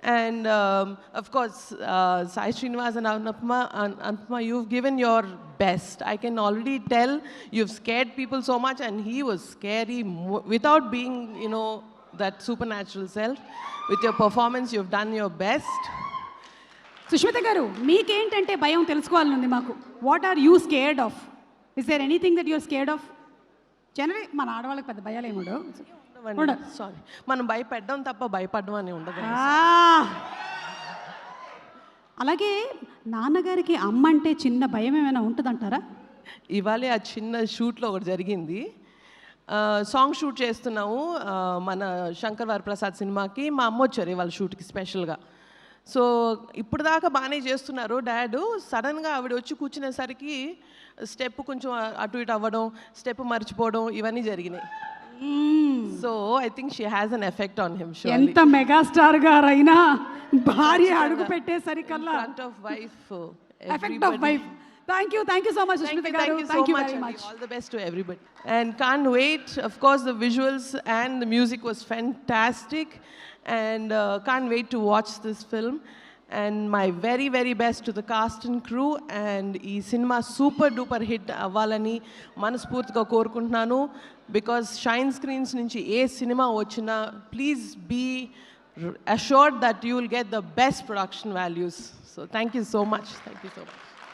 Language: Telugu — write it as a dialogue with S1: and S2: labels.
S1: And of course, Sai Srinivas and Anupama, you've given your best. I can already tell you've scared people so much, and he was scary without being, that supernatural self. With your performance, you've done your best.
S2: Sushmita గారు, మీకేంటంటే భయం తెలుసుకోవాలనుంది మాకు. What are you scared of? Is there anything that you are scared of? Generally మన ఆడవాళ్ళకి పెద్ద భయాలు ఏమి ఉండవు.
S1: సారీ, మనం భయపడ్డం తప్ప భయపడడం అని ఉండదు.
S2: అలాగే నాన్నగారికి అమ్మ అంటే చిన్న భయం ఏమైనా ఉంటుందంటారా?
S1: ఇవాళే ఆ చిన్న షూట్లో ఒకటి జరిగింది. సాంగ్ షూట్ చేస్తున్నాము మన శంకర్ వరప్రసాద్ సినిమాకి. మా అమ్మ వచ్చారు ఇవాళ షూట్కి స్పెషల్గా. సో ఇప్పుడు దాకా బాగానే చేస్తున్నారు డాడ్. సడన్గా ఆవిడ వచ్చి కూర్చునేసరికి స్టెప్ కొంచెం అటు ఇటు అవ్వడం, స్టెప్ మర్చిపోవడం, ఇవన్నీ జరిగినాయి. So I think she has an effect on him.
S2: ఎంత మెగాస్టార్ గారైనా భార్య అడుగు పెట్టేసరికల్లా
S1: front of wife,
S2: effect of wife. Thank you so much, Sushmita garu. Thank you very much.
S1: All the best to everybody. And can't wait. Of course, the visuals and the music was fantastic, and can't wait to watch this film. And my very, very best to the cast and crew. And ee cinema super duper hit avvalani manaspurtiga korukuntunnanu, because Shine Screens nunchi A cinema వచ్చినా please be assured that you will get the best production values. So thank you so much.